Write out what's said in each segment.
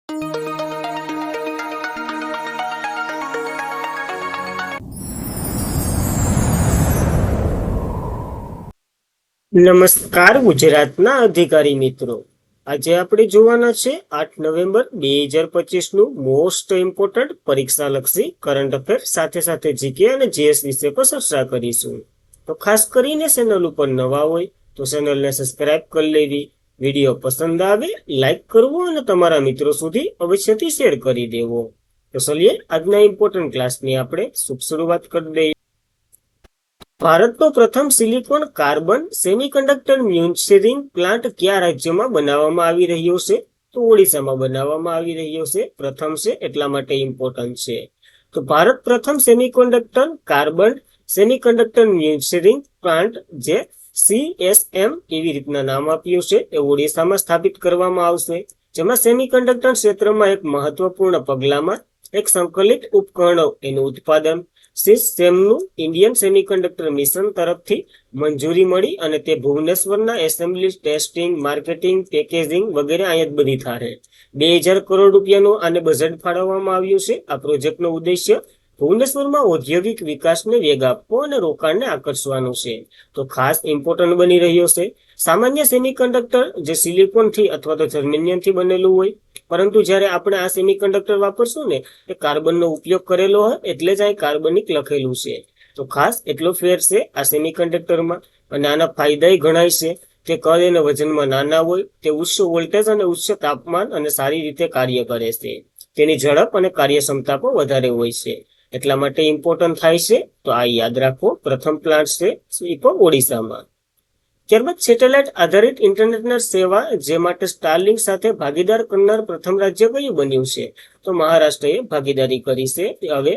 નમસ્કાર ગુજરાતના અધિકારી મિત્રો, આજે આપણે જોવાના છે 8 નવેમ્બર 2025 નું મોસ્ટ ઇમ્પોર્ટન્ટ પરીક્ષાલક્ષી કરંટ અફેર સાથે સાથે જીકે અને જીએસ વિશે પણ ચર્ચા કરીશું. તો ખાસ કરીને ચેનલ ઉપર નવા હોય તો ચેનલને સબસ્ક્રાઇબ કરી લેવી, વિડીયો પસંદ આવે લાઈક કરવો અને તમારા મિત્રો સુધી અવશ્યથી શેર કરી દેવો. તો ચલીએ આજના ઇમ્પોર્ટન્ટ ક્લાસની આપણે શુભ શરૂઆત કરી દઈએ. ભારતનો પ્રથમ silicon carbon semiconductor manufacturing plant કયા રાજ્યમાં બનાવવામાં આવી રહ્યો છે? તો ઓડિશામાં બનાવવામાં આવી રહ્યો છે. પ્રથમ છે એટલા માટે ઇમ્પોર્ટન્ટ છે. તો ભારત પ્રથમ semiconductor carbon semiconductor manufacturing plant જે CSM એવી રીતના નામ આપ્યું છે એ ઓડિશામાં સ્થાપિત કરવામાં આવશે, જેમાં સેમિકન્ડક્ટર ક્ષેત્રમાં એક મહત્વપૂર્ણ પગલામાં એક સંકલિત ઉપકરણો એનું ઉત્પાદન સિસ્ટમનું ઇન્ડિયન સેમિકન્ડક્ટર મિશન તરફથી મંજૂરી મળી અને તે ભુવનેશ્વરના એસેમ્બલી, ટેસ્ટિંગ, માર્કેટિંગ, પેકેજિંગ વગેરે અહીંયા જ બધી થાય. 2000 કરોડ રૂપિયાનું આને બજેટ ફાળવવામાં આવ્યું છે. આ પ્રોજેક્ટનો ઉદ્દેશ્ય ભુવનેશ્વરમાં ઔદ્યોગિક વિકાસને વેગ આપવો અને રોકાણને આકર્ષવાનું છે. તો ખાસ ઇમ્પોર્ટન્ટ બની રહ્યો છે. સામાન્ય સેમિકન્ડક્ટર જે સિલિકોનથી અથવા તો જર્મેનિયમથી બનેલું હોય, પરંતુ જ્યારે આપણે આ સેમિકન્ડક્ટર વાપરશું ને એ કાર્બનનો ઉપયોગ કરેલો હોય એટલે જ આ કાર્બનિક લખેલું છે. તો ખાસ એટલો ફેર છે આ સેમિકન્ડક્ટરમાં અને આના ફાયદા ગણાય છે. તે કદ અને વજનમાં નાના હોય, તે ઉચ્ચ વોલ્ટેજ અને ઉચ્ચ તાપમાન અને સારી રીતે કાર્ય કરે છે. તેની ઝડપ અને કાર્યક્ષમતા પણ વધારે હોય છે, એટલા માટે ઇમ્પોર્ટન્ટ થાય છે. તો આ યાદ રાખો. પ્રથમ પ્લાન્ટ છે એ પણ ઓડિશામાં. ત્યારબાદ સેટેલાઇટ આધારિત ઇન્ટરનેટની સેવા જે માટે સ્ટારલિંક સાથે ભાગીદાર કરનાર પ્રથમ રાજ્ય કયું બન્યું છે? તો મહારાષ્ટ્રએ ભાગીદારી કરી છે. હવે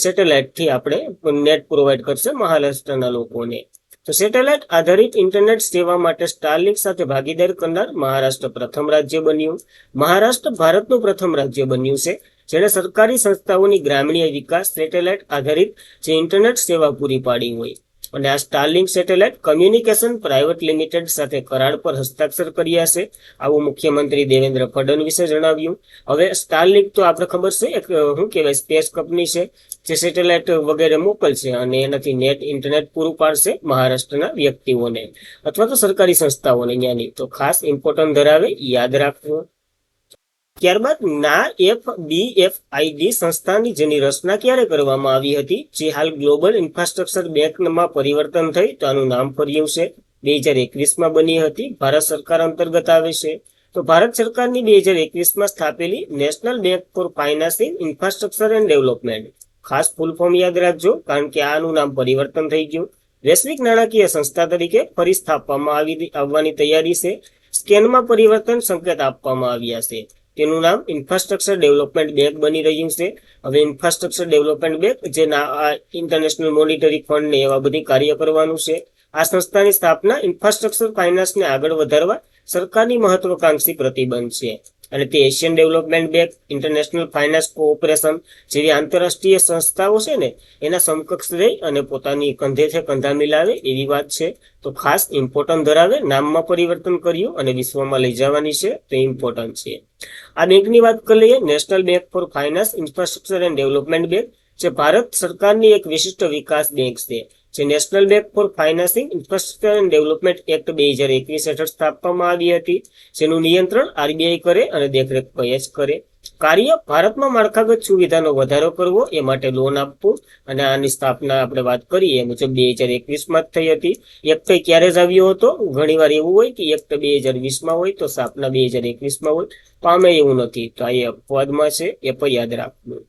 સેટેલાઇટથી આપણે નેટ પ્રોવાઈડ કરશે મહારાષ્ટ્રના લોકોને. તો સેટેલાઇટ આધારિત ઇન્ટરનેટ સેવા માટે સ્ટારલિંક સાથે ભાગીદાર કરનાર મહારાષ્ટ્ર પ્રથમ રાજ્ય બન્યું. મહારાષ્ટ્ર ભારતનું પ્રથમ રાજ્ય બન્યું છે જેણે સરકારી સંસ્થાઓની ગ્રામીણ વિકાસ સેટેલાઇટ આધારિત જે ઇન્ટરનેટ સેવા પૂરી પાડી હોય. અને આ Starlink satellite communication private limited સાથે કરાર પર હસ્તાક્ષર કર્યા છે, આવું મુખ્યમંત્રી દેવેન્દ્ર ફડણવીસે જણાવ્યું. હવે સ્ટારલિંક તો આપણે ખબર છે એક શું કહેવાય સ્પેસ કંપની છે જે સેટેલાઇટ વગેરે મોકલશે અને એનાથી નેટ ઇન્ટરનેટ પૂરું પાડશે મહારાષ્ટ્રના વ્યક્તિઓને અથવા તો સરકારી સંસ્થાઓને ત્યાંની. તો ખાસ ઇમ્પોર્ટન્ટ ધરાવે, યાદ રાખવું. ત્યારબાદ ના FBFID સંસ્થાની જેની રચના ક્યારે કરવામાં આવી હતી, જે હાલ ગ્લોબલ ઇન્ફ્રાસ્ટ્રક્ચર બેંકમાં પરિવર્તન થઈ તો આનું નામ ફર્યું છે. 2021માં બની હતી, ભારત સરકાર અંતર્ગત આવે છે. તો ભારત સરકારની 2021માં સ્થાપેલી national bank for financing infrastructure and development. ખાસ ફૂલ ફોર્મ યાદ રાખજો કારણ કે આનું નામ પરિવર્તન થઈ ગયું. વૈશ્વિક નાણાકીય સંસ્થા તરીકે ફરી સ્થાપવામાં આવવાની તૈયારી છે. સ્કેનમાં પરિવર્તન સંકેત આપવામાં આવ્યા છે. તેનું નામ ઇન્ફ્રાસ્ટ્રક્ચર ડેવલપમેન્ટ બેંક બની રહ્યું છે. હવે ઇન્ફ્રાસ્ટ્રક્ચર ડેવલપમેન્ટ બેંક જે ઇન્ટરનેશનલ મોનિટરી ફંડ ને એવા બધી કાર્ય કરવાનું છે. આ સંસ્થાની સ્થાપના ઇન્ફ્રાસ્ટ્રક્ચર ફાઇનાન્સને આગળ વધારવા સરકારની મહત્વકાંક્ષી પ્રતિબંધ છે અને તે Asian development bank, international finance cooperation જેવી આંતરરાષ્ટ્રીય સંસ્થાઓ છે ને એના સમકક્ષ રહી અને પોતાની કંધેથી કંધા મિલાવે એવી વાત છે. તો ખાસ ઇમ્પોર્ટન્ટ ધરાવે, નામમાં પરિવર્તન કર્યું અને વિશ્વમાં લઈ જવાની છે તો ઇમ્પોર્ટન્ટ છે. આ બેંકની વાત કરી લઈએ. National bank four finance infrastructure and development bank જે ભારત સરકારની એક વિશિષ્ટ વિકાસ બેંક છે, જે national bank for financing infrastructure and development act 2021 હેઠળ સ્થાપવામાં આવી હતી, જેનું નિયંત્રણ RBI કરે અને દેખરેખ PAS કરે. કાર્ય ભારતમાં માળખાગત સુવિધાનો વધારો કરવો, એ માટે લોન આપવું અને આની સ્થાપના આપણે વાત કરીએ મુજબ 2021માં જ થઈ હતી. એક્ટ ક્યારે જ આવ્યો હતો? ઘણીવાર એવું હોય કે એક્ટ 2020માં હોય તો સ્થાપના 2021માં હોય, પામે એવું નથી. તો આ એ અપવાદમાં છે, એ પણ યાદ રાખવું.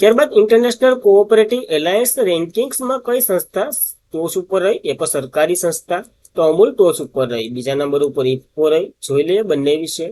ત્યારબાદ ઇન્ટરનેશનલ કોઓપરેટિવ એલાયન્સ રેન્કિંગ્સમાં કઈ સંસ્થા ટોચ ઉપર રહી? એ પણ સરકારી સંસ્થા. તો અમૂલ ટોચ ઉપર રહી. બીજા નંબર ઉપર ઇફકો રહી. જોઈ લઈએ બંને વિશે.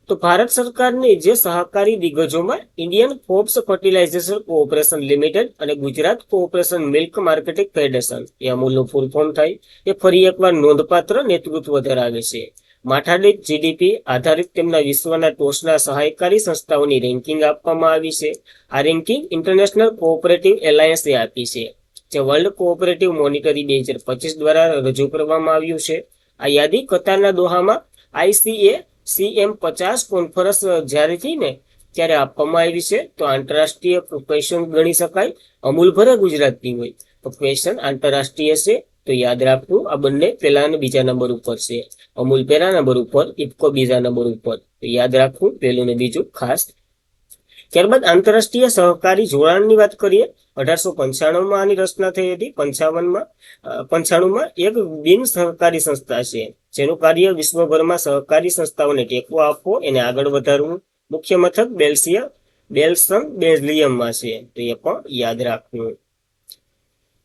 તો ભારત સરકારની જે સહકારી દિગ્ગજોમાં Indian Forbes fertilization cooperation limited અને Gujarat cooperation milk marketing federation, એ અમૂલનું ફૂલ ફોર્મ થાય, એ ફરી એકવાર નોંધપાત્ર નેતૃત્વ ધરાવે છે. માથાદીઠ જીડીપી આધારિત તેમના વિશ્વના ટોચના સહાયકારી સંસ્થાઓની રેન્કિંગ આપવામાં આવી છે. આ રેન્કિંગ ઇન્ટરનેશનલ કોઓપરેટિવ એલાયન્સે આપી છે, જે વર્લ્ડ કોઓપરેટિવ મોનિટરી 2025 દ્વારા રજૂ કરવામાં આવ્યું છે. આ યાદી કતારના દોહામાં ICA CM50 કોન્ફરન્સ જ્યારે થઈ ને ત્યારે આપવામાં આવી છે. તો આંતરરાષ્ટ્રીય ક્વેશ્ચન ગણી શકાય. અમૂલ ભરે ગુજરાતની હોય તો ક્વેશ્ચન આંતરરાષ્ટ્રીય છે. તો યાદ રાખવું, આ બંને પહેલા અને બીજા નંબર ઉપર છે. અમૂલ પહેલા નંબર ઉપર, ઇફકો બીજા નંબર ઉપર. તો યાદ રાખવું પહેલું ને બીજું ખાસ. ત્યારબાદ આંતરરાષ્ટ્રીય સહકારી જોડાણની વાત કરીએ. 1895માં આની રચના થઈ હતી. 95માં એક બિન સહકારી સંસ્થા છે જેનું કાર્ય વિશ્વભરમાં સહકારી સંસ્થાઓને ટેકો આપવો, એને આગળ વધારવું. મુખ્ય મથક બેલ્સન બેલ્જિયમમાં છે. તો એ પણ યાદ રાખવું.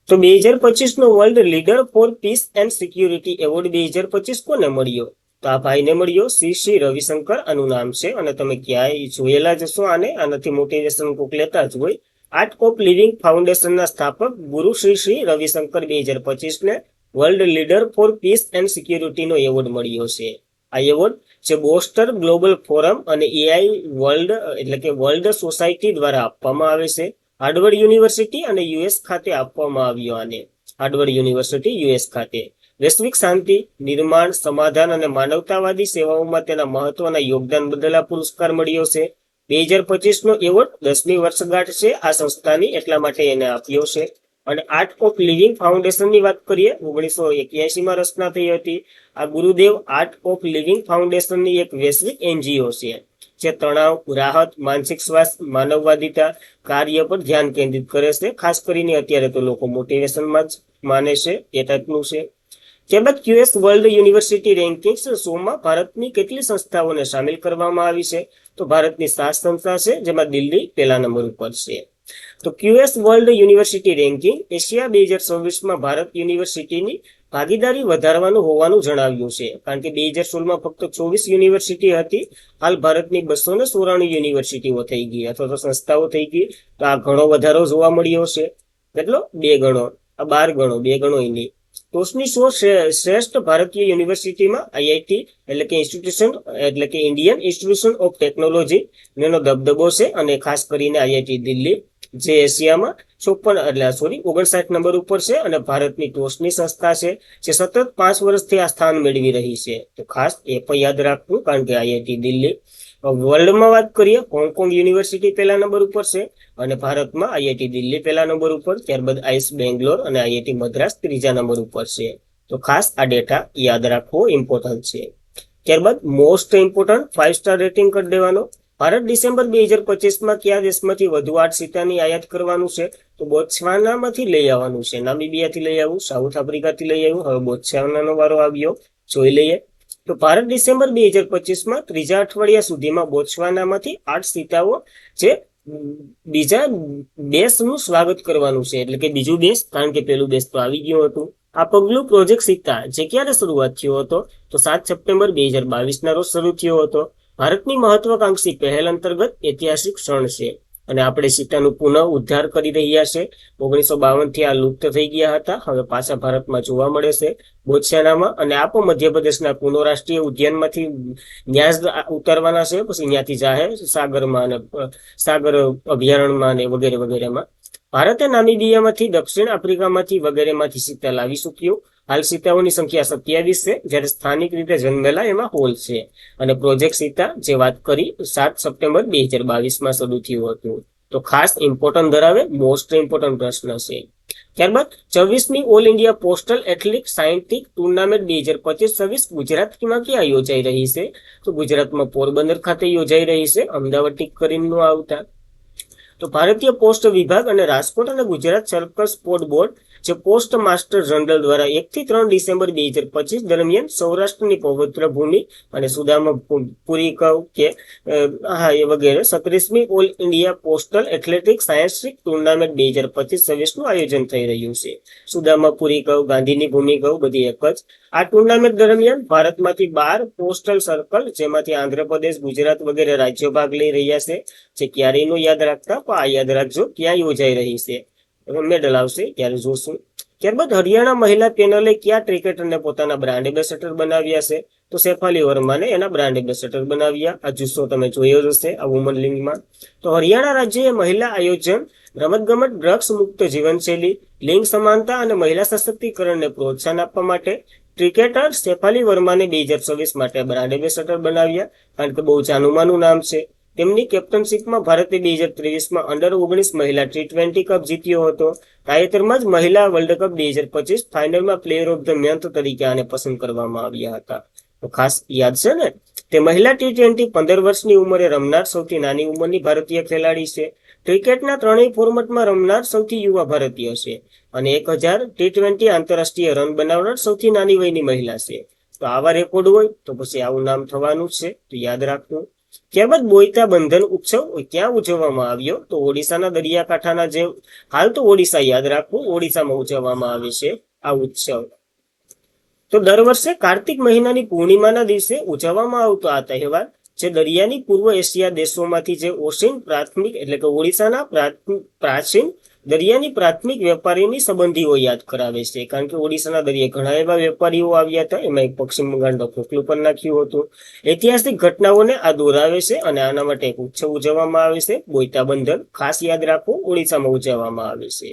તો 2025નો world leader for peace and security award 2025 કોને મળ્યો? તો આ ભાઈને મળ્યો શ્રી રવિશંકર આનું નામ છે. અને તમે ક્યાંય જોયેલા જશો આનાથી મોટિવેશન કોક લેતા જ હોય. આર્ટ ઓફ લિવિંગ ફાઉન્ડેશનના સ્થાપક ગુરુ શ્રી રવિશંકર 2025ને world leader for peace and સિક્યુરિટીનો એવોર્ડ મળ્યો છે. આ એવોર્ડ જે બોસ્ટર ગ્લોબલ ફોરમ અને એઆઈ વર્લ્ડ એટલે કે વર્લ્ડ સોસાયટી દ્વારા આપવામાં આવે છે. હાર્વર્ડ યુનિવર્સિટી અને યુએસ ખાતે આપવામાં આવ્યો. આને હાર્વર્ડ યુનિવર્સિટી યુએસ ખાતે વૈશ્વિક શાંતિ, નિર્માણ, સમાધાન અને માનવતાવાદી સેવાઓમાં તેના મહત્વના યોગદાન બદલ આ પુરસ્કાર મળ્યો છે. 2025નો એવોર્ડ 10મી વર્ષગાંઠ છે આ સંસ્થાની, એટલા માટે એને આપ્યો છે. અને આર્ટ ઓફ લિવિંગ ફાઉન્ડેશનની વાત કરીએ. 1981માં રચના થઈ હતી. આ ગુરુદેવ આર્ટ ઓફ લિવિંગ ફાઉન્ડેશનની એક વૈશ્વિક એનજીઓ છે જે તણાવ, રાહત, માનસિક સ્વાસ્થ્ય, માનવવાદિતા કાર્ય પર ધ્યાન કેન્દ્રિત કરે છે. ખાસ કરીને અત્યારે તો લોકો મોટિવેશનમાં જ માને છે, એ ટાઈપનું છે. ત્યારબાદ QS વર્લ્ડ યુનિવર્સિટી રેન્કિંગ્સ શોમાં ભારતની કેટલી સંસ્થાઓને સામેલ કરવામાં આવી છે? તો ભારતની 7 સંસ્થા છે જેમાં દિલ્હી પહેલા નંબર ઉપર છે. તો QS world university ranking Asia 2026માં ભારત યુનિવર્સિટીની ભાગીદારી વધારવાનું હોવાનું જણાવ્યું છે. કારણ કે 2016માં ફક્ત 24 યુનિવર્સિટી હતી. હાલ ભારતની 294 યુનિવર્સિટીઓ થઈ ગઈ અથવા તો સંસ્થાઓ થઈ ગઈ. તો આ ઘણો વધારો જોવા મળ્યો છે. કેટલો? 2 ગણો. આ 12 ગણો, 2 ગણો નહીં. ટોચની 100 શ્રેષ્ઠ ભારતીય યુનિવર્સિટીમાં આઈઆઈટી એટલે કે ઇન્ડિયન ઇન્સ્ટિટ્યુશન ઓફ ટેકનોલોજી એનો દબદબો છે. અને ખાસ કરીને આઈઆઈટી દિલ્હી જે એશિયામાં 59 નંબર ઉપર છે અને ભારતની ટોચની સંસ્થા છે જે સતત 5 વર્ષથી આ સ્થાન મેળવી રહી છે. તો ખાસ એ પણ યાદ રાખવું, કારણ કે આઈઆઈટી દિલ્હી. વર્લ્ડમાં વાત કરીએ, હોંગકોંગ યુનિવર્સિટી પહેલા નંબર ઉપર છે અને ભારતમાં આઈઆઈટી દિલ્હી પહેલા નંબર ઉપર. ત્યારબાદ આઈસ બેંગ્લોર અને આઈઆઈટી મદ્રાસ ત્રીજા નંબર ઉપર છે. તો ખાસ આ ડેટા યાદ રાખવો ઇમ્પોર્ટન્ટ છે. ત્યારબાદ મોસ્ટ ઇમ્પોર્ટન્ટ 5 સ્ટાર રેટિંગ કરી દેવાનો. ભારત ડિસેમ્બર 2025માં કયા દેશમાંથી વધુ 8 સીતાની આયાત કરવાનું છે? તો બોત્સવાનામાંથી લઈ આવવાનું છે. નામીબિયાથી લઈ આવું, સાઉથ આફ્રિકાથી લઈ આવ્યું. હવે બોત્સવાનાનો વારો આવ્યો, જોઈ લઈએ. તો ભારત ડિસેમ્બર 2025માં ત્રીજા અઠવાડિયા સુધીમાં બોત્સવાનામાંથી 8 સીતાઓ જે બીજા બેસનું સ્વાગત કરવાનું છે. એટલે કે બીજું બેસ, કારણ કે પેલું બેસ તો આવી ગયું હતું. આ પગલું પ્રોજેક્ટ સીતા જે ક્યારે શરૂઆત થયો હતો? તો 7 સપ્ટેમ્બર 2022ના રોજ શરૂ થયો હતો. ભારતની મહત્વાકાંક્ષી પહેલ અંતર્ગત ઐતિહાસિક ક્ષણ છે અને આપણે સીતાનું પુનઃ ઉદ્ધાર કરી રહ્યા છે. 1952થી આ લુપ્ત થઈ ગયા હતા, હવે પાછા ભારતમાં જોવા મળે છે બોત્સ્વાનામાં. અને આ પણ મધ્યપ્રદેશના પુનો રાષ્ટ્રીય ઉદ્યાનમાંથી ન્યાસ ઉતારવાના છે, પછી ત્યાંથી જાહેર સાગરમાં અને સાગર અભયારણ્યમાં અને વગેરે વગેરેમાં. ભારતે નામીબિયામાંથી, દક્ષિણ આફ્રિકામાંથી વગેરેમાંથી સીતા લાવી ચૂક્યું. હાલ સીતાઓની સંખ્યા 27 છે, જ્યારે સ્થાનિક રીતે જન્મેલા એમાં હોલ છે. અને પ્રોજેક્ટ સીતા જે વાત કરી 7 સપ્ટેમ્બર 2022માં શરૂ થયું હતું. તો ખાસ ઇમ્પોર્ટન્ટ ધરાવે, મોસ્ટ ઇમ્પોર્ટન્ટ પ્રશ્ન છે. ત્યારબાદ 24મી all India postal athletic scientific tournament 2025-26 ગુજરાતમાં ક્યાં યોજાઈ રહી છે? તો ગુજરાતમાં પોરબંદર ખાતે યોજાઈ રહી છે, અમદાવાદ ટીક કરીને આવતા. તો ભારતીય પોસ્ટ વિભાગ અને રાજકોટ અને ગુજરાત સર્કલ સ્પોર્ટ બોર્ડ જે પોસ્ટ માસ્ટર જનરલ દ્વારા 1 થી 3 ડિસેમ્બર 2025 દરમિયાન સૌરાષ્ટ્રની પવિત્ર ભૂમિ અને સુદામા પુરી કવ કે એ વગેરે 37મી all India postal athletic scientific tournament 2025-26નું આયોજન થઈ રહ્યું છે. સુદામા પુરી કવ, ગાંધીની ભૂમિ કવ બધી એક જ. આ ટુર્નામેન્ટ દરમિયાન ભારતમાંથી 12 પોસ્ટલ સર્કલ, જેમાંથી આંધ્રપ્રદેશ, ગુજરાત વગેરે રાજ્યો ભાગ લઈ રહ્યા છે. જે ક્યારેયનું યાદ રાખતા, પણ આ યાદ રાખજો ક્યાં યોજાઈ રહી છે. મેડલ આવશે ત્યારે જોશું. ત્યારબાદ હરિયાણા મહિલા પેનલે કયા ક્રિકેટરને પોતાના બ્રાન્ડ એમ્બેસેડર બનાવ્યા છે? તો શેફાલી વર્માને એના બ્રાન્ડ એમ્બેસેડર બનાવ્યા. આ જુસ્સો તમે જોયો જ હશે આ વુમન લિંગમાં. તો હરિયાણા રાજ્યએ મહિલા આયોજન, રમતગમત, ડ્રગ્સ મુક્ત જીવનશૈલી, લિંગ સમાનતા અને મહિલા સશક્તિકરણને પ્રોત્સાહન આપવા માટે ક્રિકેટર શેફાલી વર્માને 2026 માટે બ્રાન્ડ એમ્બેસેડર બનાવ્યા, કારણ કે બહુ જાનુમાનું નામ છે. તેમની કેપ્ટનશીપમાં ભારતે 2023માં અંડર-19 મહિલા T20 કપ જીત્યો હતો. તાજેતરમાં જ મહિલા વર્લ્ડ કપ 2025 ફાઇનલમાં પ્લેયર ઓફ ધ મંથ તરીકે આને પસંદ કરવામાં આવ્યા હતા. તો ખાસ યાદ છે ને? તે મહિલા T20 15 વર્ષની ઉંમરે રમનાર સૌથી નાની ઉંમરની ભારતીય ખેલાડી છે. ક્રિકેટના ત્રણેય ફોર્મેટમાં રમનાર સૌથી યુવા ભારતીય છે અને 1000 T20 આંતરરાષ્ટ્રીય રન બનાવનાર સૌથી નાની વયની મહિલા છે. તો આવા રેકોર્ડ હોય તો પછી આવું નામ થવાનું છે, તો યાદ રાખવું. ત્યારબાદ બોઈતા બંધન ઉત્સવ ક્યાં ઉજવવામાં આવ્યો? તો ઓડિશાના દરિયાકાંઠાના જે હાલ તો ઓડિશા યાદ રાખવું, ઓડિશામાં ઉજવવામાં આવે છે આ ઉત્સવ. તો દર વર્ષે કાર્તિક મહિનાની પૂર્ણિમાના દિવસે ઉજવવામાં આવતો આ તહેવાર જે દરિયાની પૂર્વ એશિયા દેશોમાંથી જે ઓશિન પ્રાથમિક એટલે કે ઓડિશાના પ્રાચીન દરિયાની પ્રાથમિક વેપારીની સંબંધીઓ યાદ કરાવે છે, કારણ કે ઓડિશાના દરિયે ઘણા એવા વેપારીઓ આવ્યા હતા, એમાં એક પશ્ચિમ બંગાળનો ખોખલું પણ નાખ્યું હતું. ઐતિહાસિક ઘટનાઓને આ દોરાવે છે અને આના માટે એક ઉત્સવ ઉજવવામાં આવે છે, બોઈતા બંધન. ખાસ યાદ રાખવું, ઓડિશામાં ઉજવવામાં આવે છે.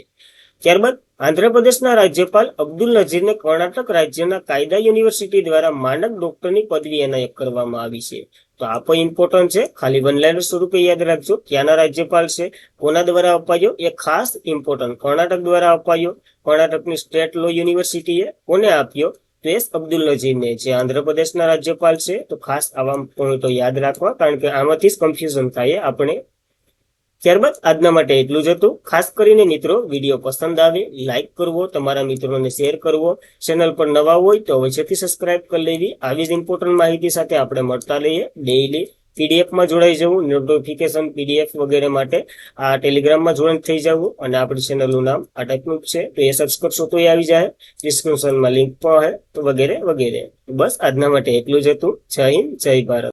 ત્યારબાદ આંધ્રપ્રદેશના રાજ્યપાલ અબ્દુલ નજીરને કર્ણાટક રાજ્યના કાયદા યુનિવર્સિટી દ્વારા માનદ ડોક્ટરની પદવી એનાયત કરવામાં આવી છે. તો આ પણ ઇમ્પોર્ટન્ટ છે, ખાલી વનલાઈનર સ્વરૂપે યાદ રાખજો. ક્યાંના રાજ્યપાલ છે, કોના દ્વારા અપાયો, એ ખાસ ઇમ્પોર્ટન્ટ. કર્ણાટક દ્વારા અપાયો. કર્ણાટકની સ્ટેટ લો યુનિવર્સિટીએ કોને આપ્યો? તો એસ અબ્દુલ નજીરને, જે આંધ્રપ્રદેશના રાજ્યપાલ છે. તો ખાસ આવા પોઈન્ટો યાદ રાખવા, કારણ કે આમાંથી જ કન્ફ્યુઝન થાય આપણે. ત્યારબાદ આજના માટે એટલું જ હતું. ખાસ કરીને મિત્રો, વિડીયો પસંદ આવે લાઈક કરવો, તમારા મિત્રોને શેર કરવો. ચેનલ પર નવા હોય તો અવશ્યથી સબસ્ક્રાઇબ કરી લેવી. આવી જ ઇમ્પોર્ટન્ટ માહિતી સાથે આપણે મળતા રહીએ ડેઈલી. પીડીએફમાં જોડાઈ જવું, નોટિફિકેશન પીડીએફ વગેરે માટે આ ટેલિગ્રામમાં જોઈન થઈ જવું. અને આપણી ચેનલનું નામ આ ટાઈપનું જ છે, તો એ સર્ચ કરશો તો એ આવી જાય. ડિસ્ક્રિપ્શનમાં લિંક પણ છે, તો વગેરે વગેરે. બસ આજના માટે એટલું જ હતું. જય હિન્દ, જય ભારત.